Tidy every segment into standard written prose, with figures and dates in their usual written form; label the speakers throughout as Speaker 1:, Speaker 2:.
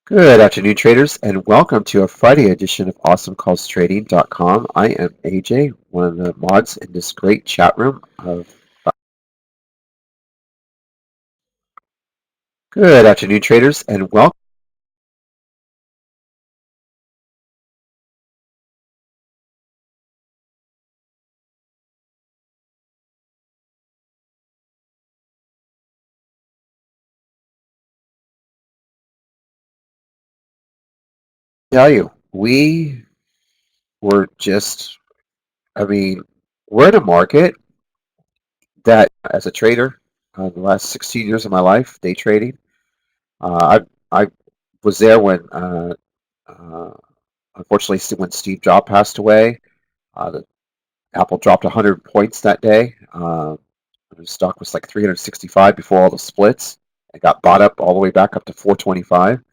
Speaker 1: Good afternoon, traders, and welcome to a Friday edition of AwesomeCallsTrading.com. I am AJ, one of the mods in this great chat room of. Good afternoon, traders, and welcome. Tell you, we were just. I mean, we're in a market that, as a trader, the last 16 years of my life, day trading, I was there when, uh, unfortunately, when Steve Jobs passed away. The Apple dropped 100 points that day. The stock was like 365 before all the splits. It got bought up all the way back up to 425.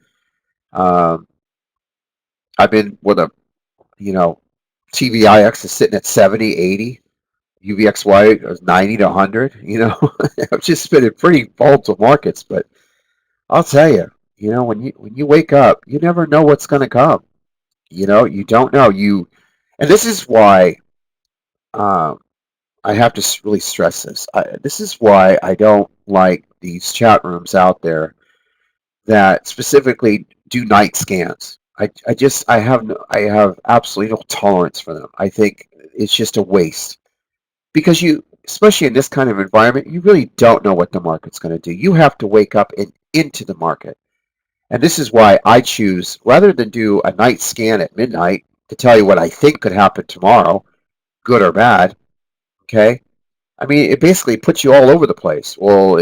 Speaker 1: Um, I've been with a, you know, TVIX is sitting at 70, 80. UVXY is 90 to 100. I've just been in pretty volatile markets, but I'll tell you, when you wake up, you never know what's going to come. You don't know. And this is why um, I have to really stress this. This is why I don't like these chat rooms out there that specifically do night scans. I have absolutely no tolerance for them. I think it's just a waste because especially in this kind of environment, you really don't know what the market's going to do. You have to wake up and into the market. And this is why I choose, rather than do a night scan at midnight to tell you what I think could happen tomorrow, good or bad, okay? I mean, it basically puts you all over the place. Well,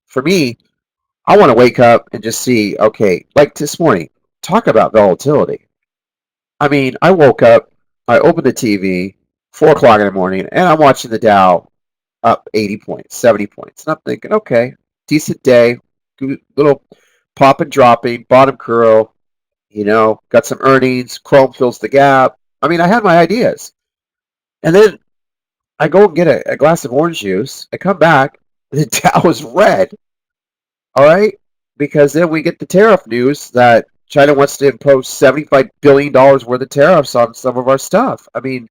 Speaker 1: for me, I want to wake up and just see, okay, like this morning, talk about volatility. I mean, I woke up, I opened the TV, 4 o'clock in the morning, and I'm watching the Dow up 80 points, 70 points. And I'm thinking, okay, decent day, little pop and dropping, bottom curl, got some earnings, Chrome fills the gap. I mean, I had my ideas. And then I go and get a glass of orange juice. I come back, the Dow is red. All right, because then we get the tariff news that China wants to impose $75 billion worth of tariffs on some of our stuff. I mean,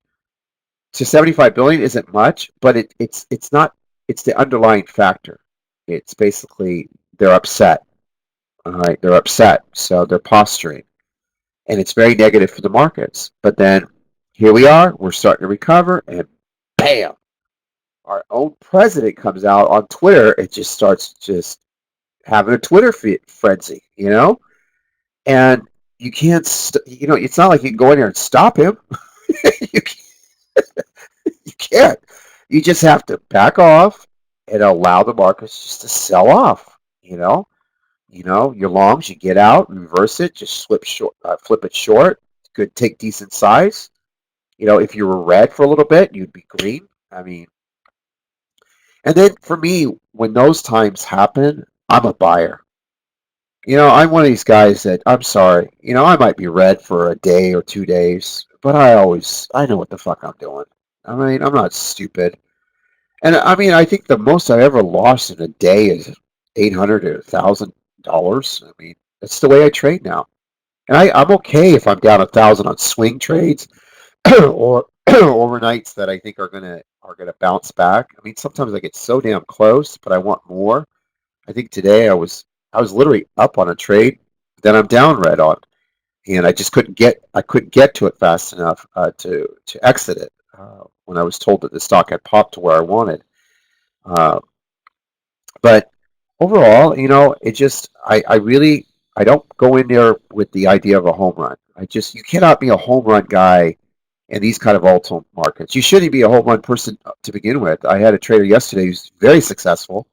Speaker 1: to 75 billion isn't much, but it's not. It's the underlying factor. It's basically they're upset. All right, they're upset, so they're posturing, and it's very negative for the markets. But then here we are. We're starting to recover, and bam, our own president comes out on Twitter. It just starts just having a Twitter frenzy, and you can't, it's not like you can go in there and stop him. you, you can't. You just have to back off and allow the markets just to sell off. Your longs, you get out, reverse it, just flip it short. Could take decent size. If you were red for a little bit, you'd be green. I mean, and then for me, when those times happen, I'm a buyer. I'm one of these guys that I'm sorry. I might be red for a day or 2 days, but I know what the fuck I'm doing. I mean, I'm not stupid. And I mean, I think the most I ever lost in a day is $800 to $1,000. I mean, that's the way I trade now. And I'm okay if I'm down 1,000 on swing trades or overnights that I think are gonna bounce back. I mean, sometimes I get so damn close, but I want more. I think today I was literally up on a trade, then I'm down red on, and I couldn't get to it fast enough to exit it when I was told that the stock had popped to where I wanted. Uh, but overall, it just I don't go in there with the idea of a home run. You cannot be a home run guy in these kind of volatile markets. You shouldn't be a home run person to begin with. I had a trader yesterday who's very successful.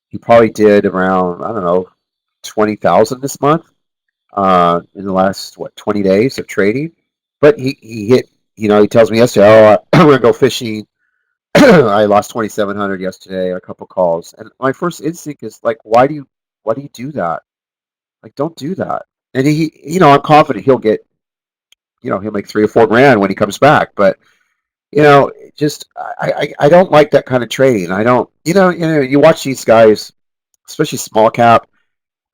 Speaker 1: He probably did around, I don't know, 20,000 this month in the last 20 days of trading. But he hit, he tells me yesterday, oh, I'm gonna go fishing. I lost 2,700 yesterday, a couple calls, and my first instinct is like, why do you do that? Like, don't do that. And I'm confident he'll make 3 or 4 grand when he comes back. But just I don't like that kind of trading. I don't, you watch these guys, especially small cap.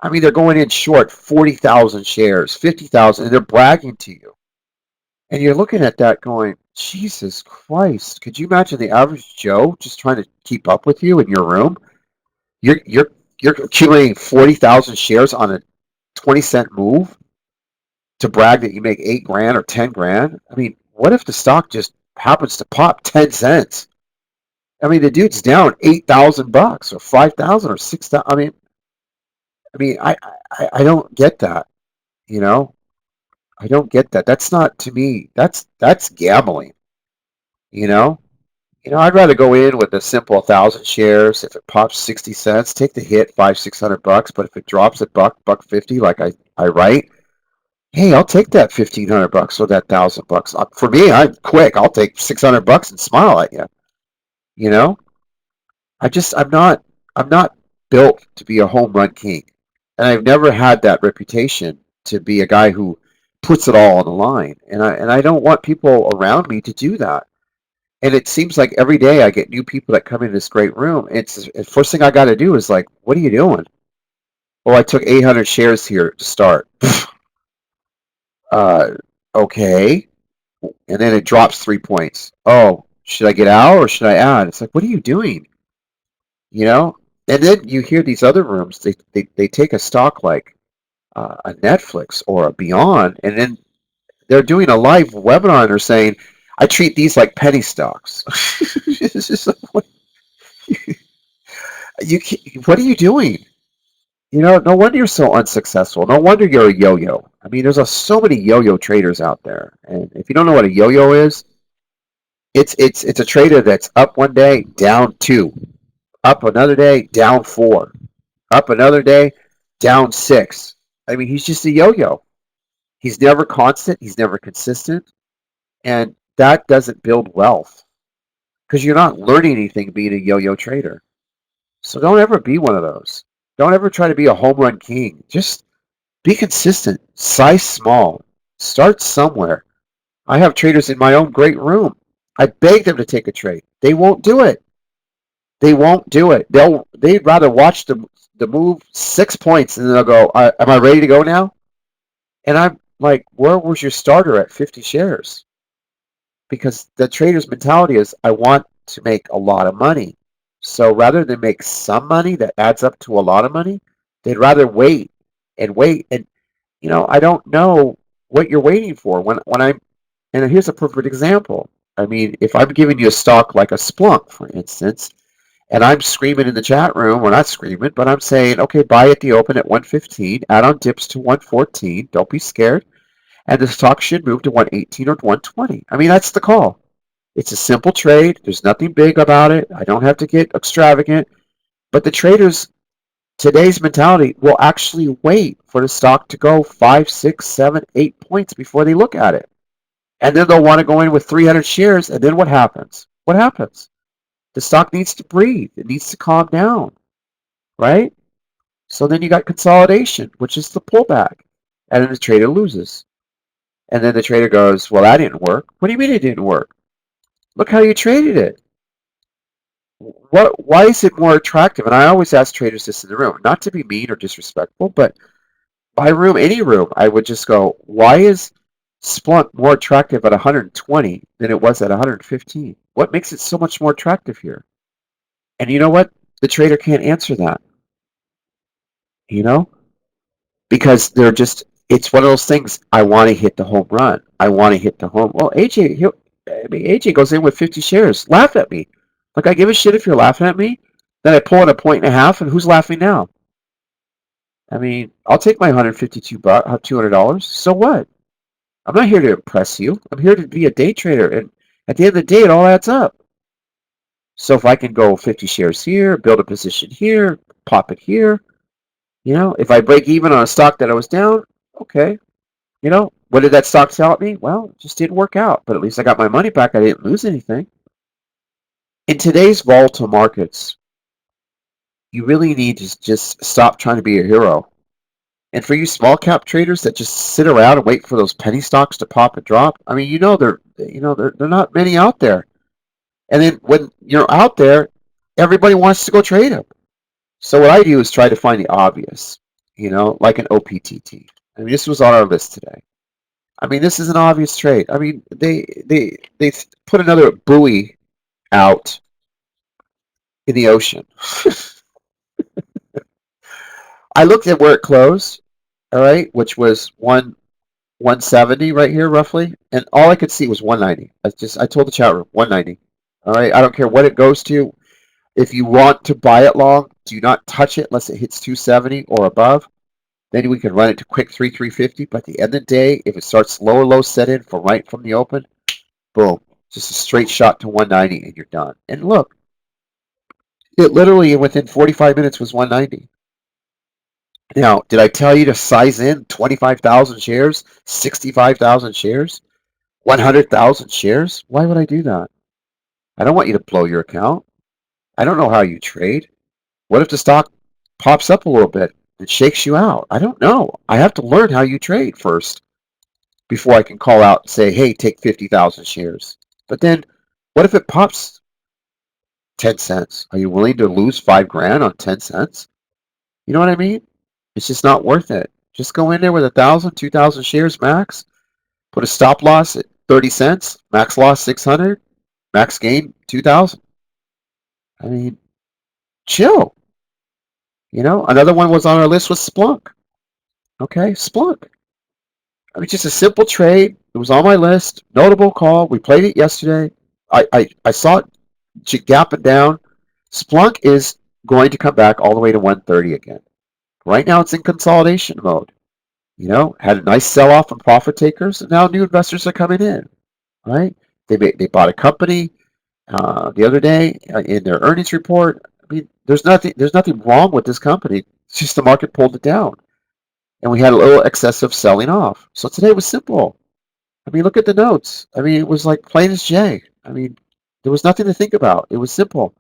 Speaker 1: I mean, they're going in short 40,000 shares, 50,000, and they're bragging to you. And you're looking at that going, Jesus Christ, could you imagine the average Joe just trying to keep up with you in your room? You're accumulating 40,000 shares on a 20-cent move to brag that you make 8 grand or 10 grand. I mean, what if the stock just happens to pop 10 cents? I mean, the dude's down $8,000 or 5,000 or 6,000. I don't get that. You know, I don't get that. That's not to me. That's gambling. You know, I'd rather go in with a simple 1,000 shares. If it pops 60 cents, take the hit, 500-600 bucks. But if it drops a buck 50, like I write, hey, I'll take that 1,500 bucks or that 1,000 bucks. For me, I'm quick. I'll take 600 bucks and smile at you. You know, I'm not built to be a home run king, and I've never had that reputation to be a guy who puts it all on the line. And I don't want people around me to do that. And it seems like every day I get new people that come in this great room. It's the first thing I got to do is like, what are you doing? Well, I took 800 shares here to start. uh, okay. And then it drops 3 points. Oh, should I get out or should I add? It's like, what are you doing? You know? And then you hear these other rooms, they take a stock like a Netflix or a Beyond, and then they're doing a live webinar and they're saying, I treat these like penny stocks. It's just like, what are you doing? No wonder you're so unsuccessful. No wonder you're a yo-yo. I mean, there's so many yo-yo traders out there. And if you don't know what a yo-yo is, it's a trader that's up one day, down two, up another day, down four, up another day, down six. I mean, he's just a yo-yo. He's never constant. He's never consistent, and that doesn't build wealth because you're not learning anything being a yo-yo trader. So don't ever be one of those. Don't ever try to be a home run king. Just be consistent. Size small. Start somewhere. I have traders in my own great room. I beg them to take a trade. They won't do it. They won't do it. They'd rather watch the move 6 points and then they'll go, am I ready to go now? And I'm like, where was your starter at 50 shares? Because the trader's mentality is, I want to make a lot of money. So rather than make some money that adds up to a lot of money, they'd rather wait and wait. And I don't know what you're waiting for. And here's a perfect example. I mean, if I'm giving you a stock like a Splunk, for instance, and I'm screaming in the chat room, well, not screaming, but I'm saying, okay, buy at the open at 115, add on dips to 114. Don't be scared. And the stock should move to 118 or 120. I mean, that's the call. It's a simple trade. There's nothing big about it. I don't have to get extravagant. But the traders, today's mentality, will actually wait for the stock to go 5, 6, 7, 8 points before they look at it. And then they'll want to go in with 300 shares. And then what happens? What happens? The stock needs to breathe. It needs to calm down, right? So then you got consolidation, which is the pullback. And then the trader loses. And then the trader goes, well, that didn't work. What do you mean it didn't work? Look how you traded it. Why is it more attractive? And I always ask traders this in the room, not to be mean or disrespectful, but my room, any room, I would just go, why is Splunk more attractive at 120 than it was at 115? What makes it so much more attractive here? And you know what? The trader can't answer that, you know, because it's one of those things. I want to hit the home run. I want to hit the home. Well, AJ goes in with 50 shares. Laugh at me. Like, I give a shit if you're laughing at me. Then I pull in a point and a half, and who's laughing now? I mean, I'll take my $200. So what? I'm not here to impress you. I'm here to be a day trader, and at the end of the day, it all adds up. So if I can go 50 shares here, build a position here, pop it here, if I break even on a stock that I was down, okay. What did that stock tell me? Well, it just didn't work out, but at least I got my money back. I didn't lose anything. In today's volatile markets, you really need to just stop trying to be a hero. And for you small cap traders that just sit around and wait for those penny stocks to pop and drop, I mean, they're not many out there. And then when you're out there, everybody wants to go trade them. So what I do is try to find the obvious. like an OPTT. I mean, this was on our list today. I mean, this is an obvious trade. I mean, they put another buoy out in the ocean. I looked at where it closed, all right, which was 170 right here roughly, and all I could see was 190. I told the chat room 190. All right, I don't care what it goes to. If you want to buy it long, do not touch it unless it hits 270 or above. Then we can run it to quick 350. But at the end of the day, if it starts low set in from right from the open, boom, just a straight shot to 190 and you're done. And look, it literally within 45 minutes was 190. Now, did I tell you to size in 25,000 shares, 65,000 shares, 100,000 shares? Why would I do that? I don't want you to blow your account. I don't know how you trade. What if the stock pops up a little bit and shakes you out? I don't know. I have to learn how you trade first before I can call out and say, hey, take 50,000 shares. But then what if it pops 10 cents? Are you willing to lose 5 grand on 10 cents? You know what I mean? It's just not worth it. Just go in there with 1,000, 2,000 shares max. Put a stop loss at 30 cents. Max loss 600. Max gain 2,000. I mean, chill. Another one was on our list was Splunk. Okay, Splunk. I mean, just a simple trade. It was on my list. Notable call. We played it yesterday. I saw it gapping down. Splunk is going to come back all the way to 130 again. Right now, it's in consolidation mode. Had a nice sell-off from profit takers, and now new investors are coming in. Right? They bought a company the other day in their earnings report. I mean, there's nothing wrong with this company. It's just the market pulled it down, and we had a little excessive selling off. So today was simple. I mean, look at the notes. I mean, it was like plain as J. I mean, there was nothing to think about. It was simple.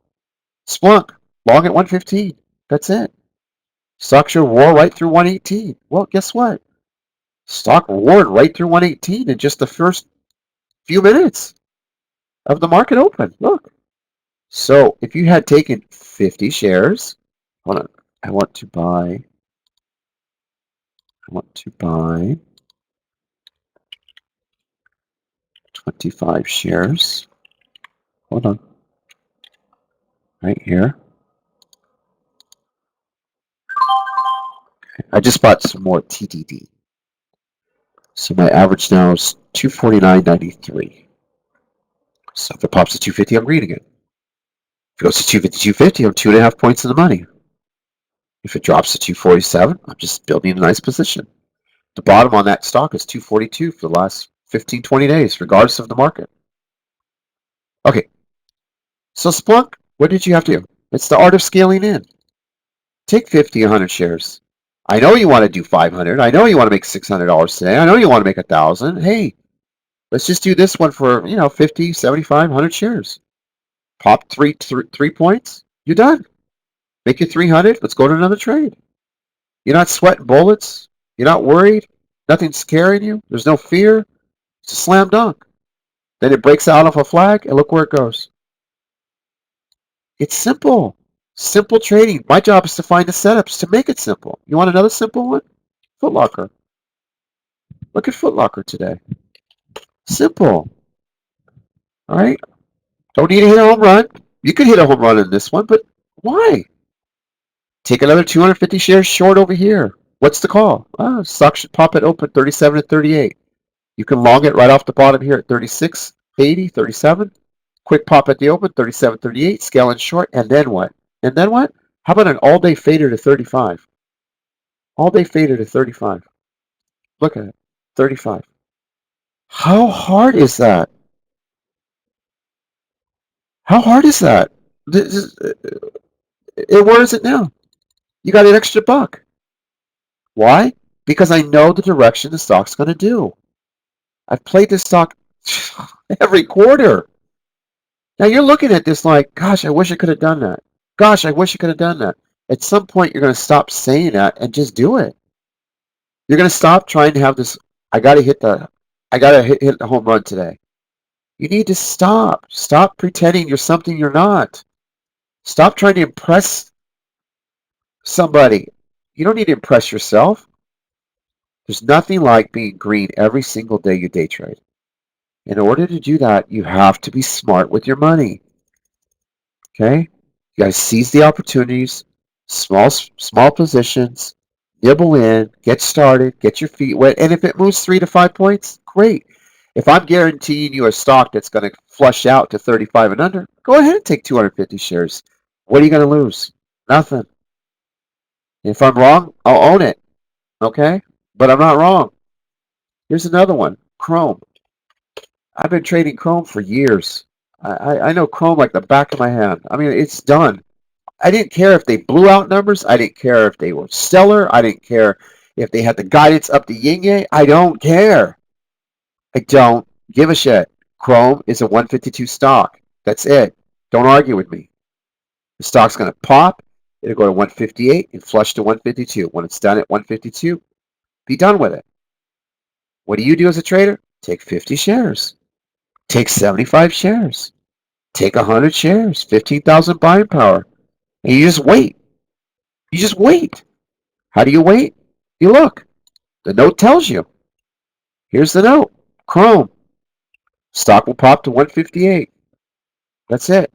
Speaker 1: Splunk, long at 115. That's it. Stock should roar right through 118. Well, guess what? Stock roared right through 118 in just the first few minutes of the market open. Look. So if you had taken 50 shares, hold on. I want to buy 25 shares. Hold on. Right here. I just bought some more TDD. So my average now is 249.93. So if it pops to 250, I'm green again. If it goes to 250, 250, I'm 2.5 points in the money. If it drops to 247, I'm just building a nice position. The bottom on that stock is 242 for the last 15, 20 days, regardless of the market. Okay, so Splunk, what did you have to do? It's the art of scaling in. Take 50, 100 shares. I know you want to do 500. I know you want to make $600 today. I know you want to make 1,000. Hey, let's just do this one for 50, 75, 100 shares. Pop three points. You're done. Make it 300. Let's go to another trade. You're not sweating bullets. You're not worried. Nothing's scaring you. There's no fear. It's a slam dunk. Then it breaks out of a flag, and look where it goes. It's simple. Simple trading. My job is to find the setups to make it simple. You want another simple one? Foot Locker. Look at Foot Locker today. Simple. All right? Don't need to hit a home run. You could hit a home run in this one, but why? Take another 250 shares short over here. What's the call? Stock should pop it open 37 to 38. You can long it right off the bottom here at 36, 80, 37. Quick pop at the open, 37, 38. Scale in short, and then what? And then what? How about an all-day fader to 35? All-day fader to 35. Look at it, 35. How hard is that? How hard is that? Where is it now? You got an extra buck. Why? Because I know the direction the stock's going to do. I've played this stock every quarter. Now you're looking at this like, gosh, I wish I could have done that. Gosh, I wish I could have done that. At some point, you're going to stop saying that and just do it. You're going to stop trying to have this, I got to hit the home run today. You need to stop. Stop pretending you're something you're not. Stop trying to impress somebody. You don't need to impress yourself. There's nothing like being green every single day you day trade. In order to do that, you have to be smart with your money. Okay? You got to seize the opportunities, small positions, nibble in, get started, get your feet wet, and if it moves 3 to 5 points, great. If I'm guaranteeing you a stock that's going to flush out to 35 and under, go ahead and take 250 shares. What are you going to lose? Nothing. If I'm wrong, I'll own it. Okay? But I'm not wrong. Here's another one, Chrome. I've been trading Chrome for years. I know Chrome like the back of my hand. I mean, it's done. I didn't care if they blew out numbers. I didn't care if they were stellar. I didn't care if they had the guidance up the yin yang. I don't care. I don't give a shit. Chrome is a 152 stock. That's it. Don't argue with me. The stock's going to pop. It'll go to 158 and flush to 152. When it's done at 152, be done with it. What do you do as a trader? Take 50 shares. Take 75 shares. Take 100 shares. 15,000 buying power. And you just wait. You just wait. How do you wait? You look. The note tells you. Here's the note. Chrome. Stock will pop to 158. That's it.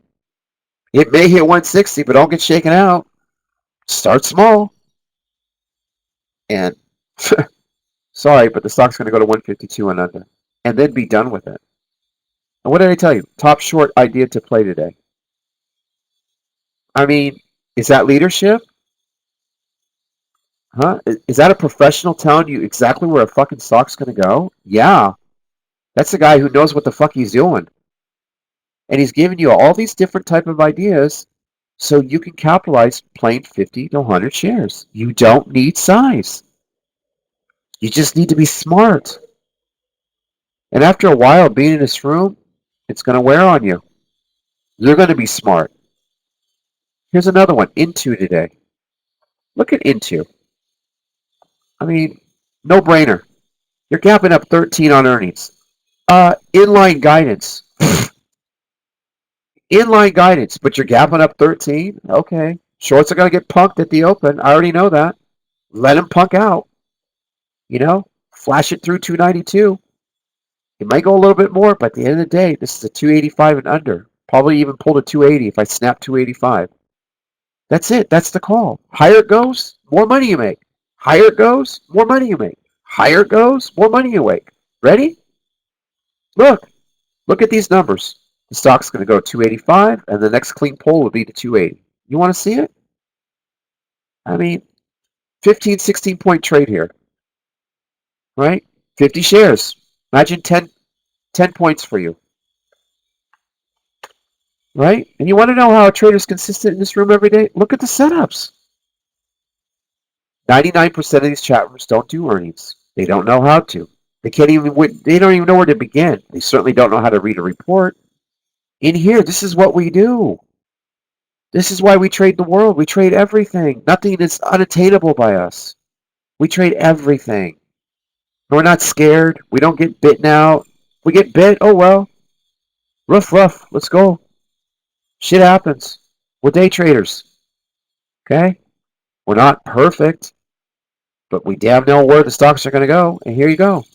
Speaker 1: It may hit 160, but don't get shaken out. Start small. And sorry, but the stock's going to go to 152 and under. And then be done with it. And what did I tell you? Top short idea to play today. I mean, is that leadership? Huh? Is that a professional telling you exactly where a fucking stock's going to go? Yeah. That's a guy who knows what the fuck he's doing. And he's giving you all these different type of ideas so you can capitalize playing 50 to 100 shares. You don't need size. You just need to be smart. And after a while being in this room, it's going to wear on you. You're going to be smart. Here's another one, Into today. Look at Into. I mean, no brainer. You're gapping up 13 on earnings. Inline guidance. Inline guidance, but you're gapping up 13? Okay. Shorts are going to get punked at the open. I already know that. Let them punk out. You know, flash it through 292. It might go a little bit more, but at the end of the day, this is a 285 and under. Probably even pull to 280 if I snap 285. That's it. That's the call. Higher it goes, more money you make. Higher it goes, more money you make. Higher it goes, more money you make. Ready? Look. Look at these numbers. The stock's going to go 285, and the next clean pull would be to 280. You want to see it? I mean, 15, 16-point trade here. Right? 50 shares. Imagine 10 points for you. Right? And you want to know how a trader's consistent in this room every day? Look at the setups. 99% of these chat rooms don't do earnings. They don't know how to. They don't even know where to begin. They certainly don't know how to read a report. In here, this is what we do. This is why we trade the world. We trade everything. Nothing is unattainable by us. We trade everything. We're not scared. We don't get bitten out. We get bit. Oh, well. Rough. Let's go. Shit happens. We're day traders. Okay? We're not perfect. But we damn know where the stocks are going to go. And here you go.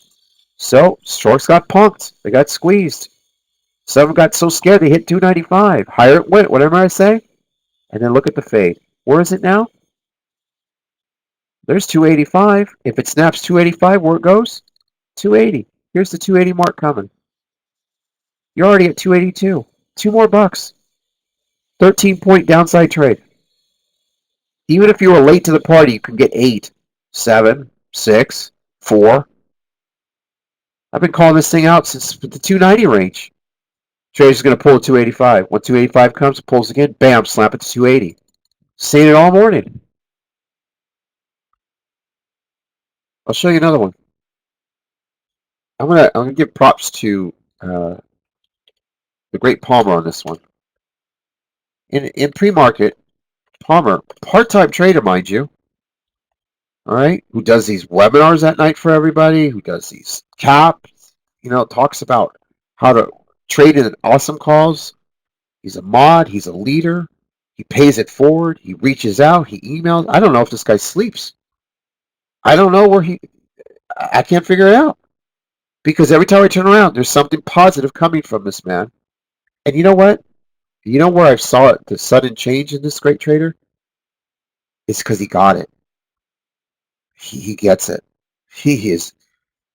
Speaker 1: So, shorts got punked. They got squeezed. Some of them got so scared they hit 295. Higher it went, whatever I say. And then look at the fade. Where is it now? There's 285. If it snaps 285, where it goes? 280. Here's the 280 mark coming. You're already at 282. 2 more bucks. 13-point downside trade. Even if you were late to the party, you can get 8, 7, 6, 4. I've been calling this thing out since the 290 range. Trader's going to pull a 285. When 285 comes, it pulls again. Bam, slap it to 280. Seen it all morning. I'll show you another one. I'm gonna give props to the great Palmer on this one. In pre-market, Palmer, part-time trader, mind you. All right, who does these webinars at night for everybody? Who does these caps? Talks about how to trade in awesome calls. He's a mod. He's a leader. He pays it forward. He reaches out. He emails. I don't know if this guy sleeps. I don't know where I can't figure it out because every time I turn around, there's something positive coming from this man. And you know what? You know where I saw it, the sudden change in this great trader? It's because he got it. He gets it. He is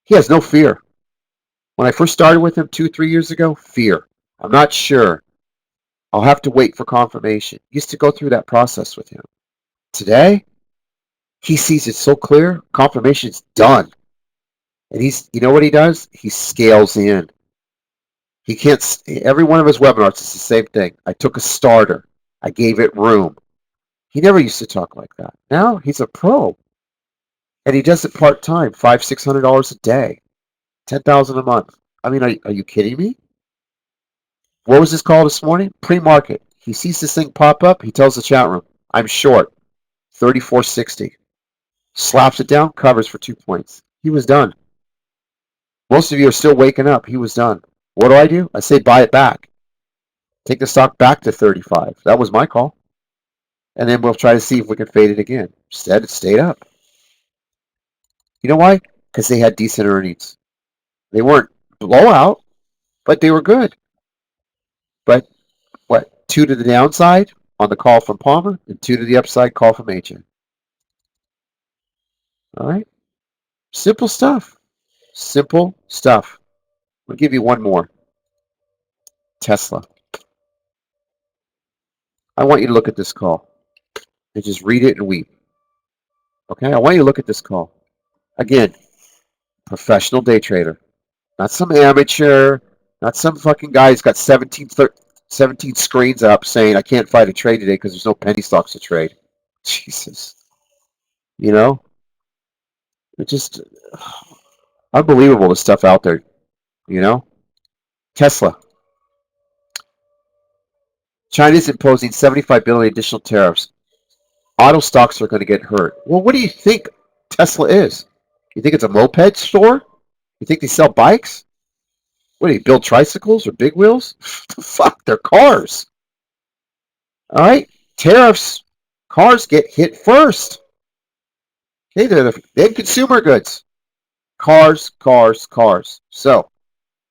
Speaker 1: he has no fear. When I first started with him 2, 3 years ago, fear. I'm not sure. I'll have to wait for confirmation. Used to go through that process with him. Today, he sees it so clear. Confirmation's done. And you know what he does? He scales in. He can't, every one of his webinars is the same thing. I took a starter. I gave it room. He never used to talk like that. Now he's a pro. And he does it part time, $500-600 a day, 10,000 a month. I mean, are you kidding me? What was his call this morning? Pre-market. He sees this thing pop up. He tells the chat room, I'm short, 34.60. Slaps it down, covers for 2 points. He was done. Most of you are still waking up. He was done. What do? I say buy it back. Take the stock back to 35. That was my call. And then we'll try to see if we can fade it again. Instead, it stayed up. You know why? Because they had decent earnings. They weren't blowout, but they were good. But what? 2 to the downside on the call from Palmer and 2 to the upside call from AJ. All right? Simple stuff. Simple stuff. I'll give you one more. Tesla. I want you to look at this call and just read it and weep. Okay? I want you to look at this call. Again, professional day trader. Not some amateur, not some fucking guy who's got 17 screens up saying, I can't fight a trade today because there's no penny stocks to trade. Jesus. You know? It's just unbelievable the stuff out there. You know? Tesla. China's imposing 75 billion additional tariffs. Auto stocks are going to get hurt. Well, what do you think Tesla is? You think it's a moped store? You think they sell bikes? What do you build tricycles or big wheels? The fuck, they're cars. All right, tariffs. Cars get hit first. Okay, they're consumer goods. Cars, cars, cars. So,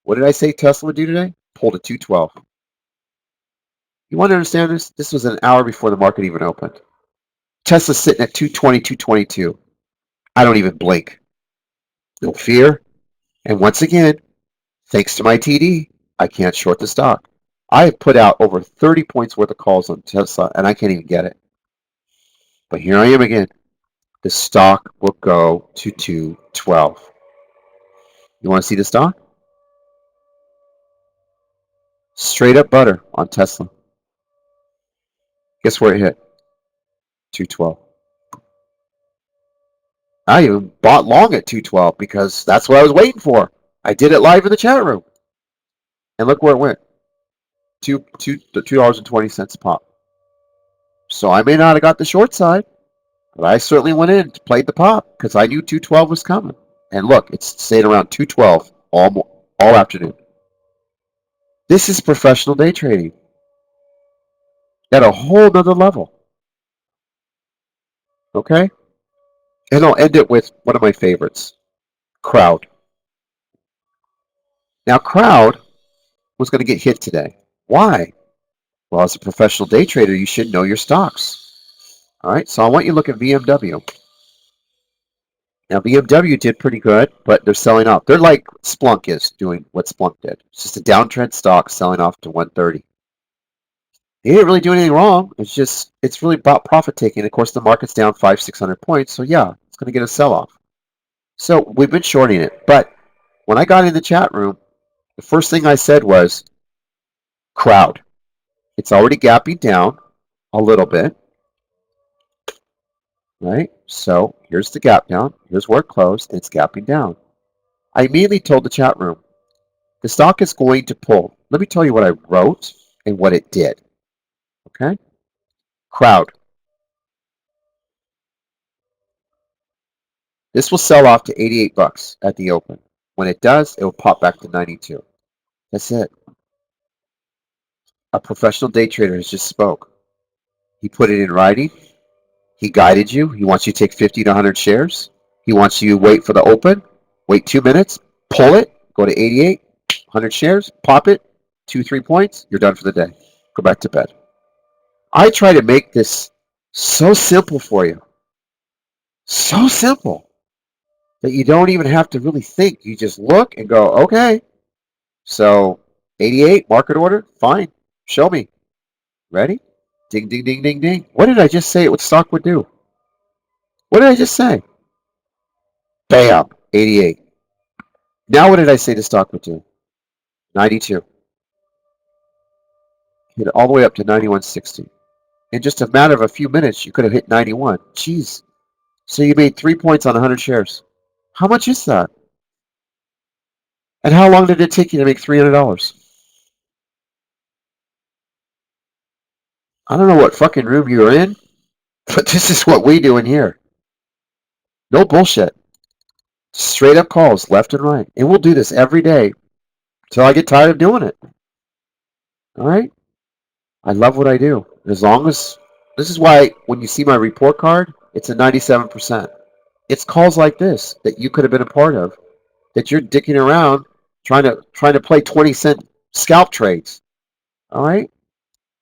Speaker 1: what did I say Tesla would do today? Pulled a 212. You want to understand this? This was an hour before the market even opened. Tesla's sitting at 220, 222. I don't even blink. No fear. And once again, thanks to my TD, I can't short the stock. I have put out over 30 points worth of calls on Tesla, and I can't even get it. But here I am again. The stock will go to 212. You want to see the stock? Straight up butter on Tesla. Guess where it hit? 212. I even bought long at 212 because that's what I was waiting for. I did it live in the chat room. And look where it went. $2.20 a pop. So I may not have got the short side, but I certainly went in to play the pop because I knew 212 was coming. And look, it's stayed around 212 all afternoon. This is professional day trading at a whole nother level. Okay? And I'll end it with one of my favorites, Crowd. Now, Crowd was going to get hit today. Why? Well, as a professional day trader, you should know your stocks. All right, so I want you to look at VMW. Now, VMW did pretty good, but they're selling off. They're like Splunk is doing what Splunk did. It's just a downtrend stock selling off to 130. They didn't really do anything wrong. It's really about profit taking. Of course, the market's down 500-600 points, so yeah, it's going to get a sell-off. So we've been shorting it, but when I got in the chat room, the first thing I said was, Crowd. It's already gapping down a little bit, right? So here's the gap down. Here's where it closed. It's gapping down. I immediately told the chat room, the stock is going to pull. Let me tell you what I wrote and what it did. Okay? Crowd. This will sell off to 88 bucks at the open. When it does, it will pop back to 92. That's it. A professional day trader has just spoke. He put it in writing. He guided you. He wants you to take 50 to 100 shares. He wants you to wait for the open, wait 2 minutes, pull it, go to 88, 100 shares, pop it, 2, 3 points, you're done for the day. Go back to bed. I try to make this so simple for you. So simple that you don't even have to really think. You just look and go, okay, so 88, market order, fine. Show me. Ready? Ding, ding, ding, ding, ding. What did I just say what stock would do? What did I just say? Bam, 88. Now what did I say the stock would do? 92. Hit all the way up to 91.60. In just a matter of a few minutes, you could have hit 91. Jeez. So you made 3 points on 100 shares. How much is that? And how long did it take you to make $300? I don't know what fucking room you were in, but this is what we do in here. No bullshit. Straight up calls, left and right. And we'll do this every day until I get tired of doing it. All right? I love what I do. As long as this is why when you see my report card, it's a 97%. It's calls like this that you could have been a part of, that you're dicking around trying to play 20-cent scalp trades. All right?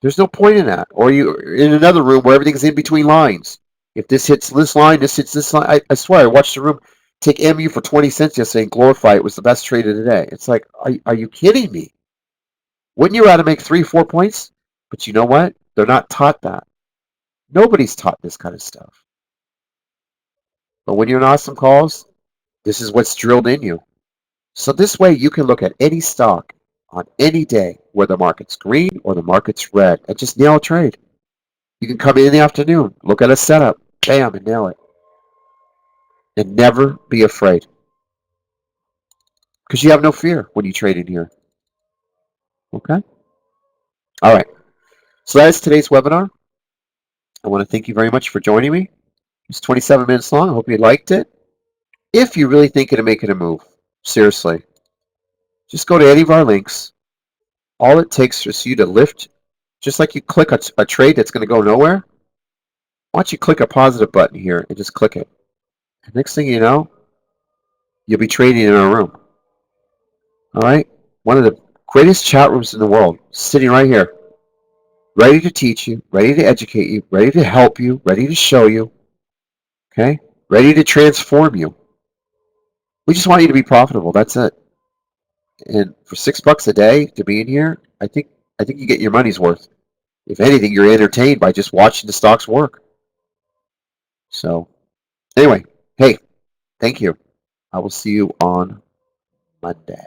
Speaker 1: There's no point in that. Or you're in another room where everything's in between lines. If this hits this line, this hits this line. I swear, I watched the room take MU for 20 cents yesterday and glorify it was the best trade of the day. It's like, are you kidding me? Wouldn't you rather make 3, 4 points? But you know what? They're not taught that. Nobody's taught this kind of stuff. But when you're in awesome calls, this is what's drilled in you. So this way you can look at any stock on any day where the market's green or the market's red and just nail a trade. You can come in the afternoon, look at a setup, bam, and nail it. And never be afraid. Because you have no fear when you trade in here. Okay? All right. So that is today's webinar. I want to thank you very much for joining me. It's 27 minutes long. I hope you liked it. If you're really thinking of making a move, seriously, just go to any of our links. All it takes is you to lift, just like you click a trade that's going to go nowhere. Why don't you click a positive button here and just click it. And next thing you know, you'll be trading in our room. All right? One of the greatest chat rooms in the world, sitting right here, ready to teach you, ready to educate you, ready to help you, ready to show you, okay? Ready to transform you. We just want you to be profitable. That's it. And for $6 a day to be in here, I think you get your money's worth. If anything, you're entertained by just watching the stocks work. So, anyway, hey, thank you. I will see you on Monday.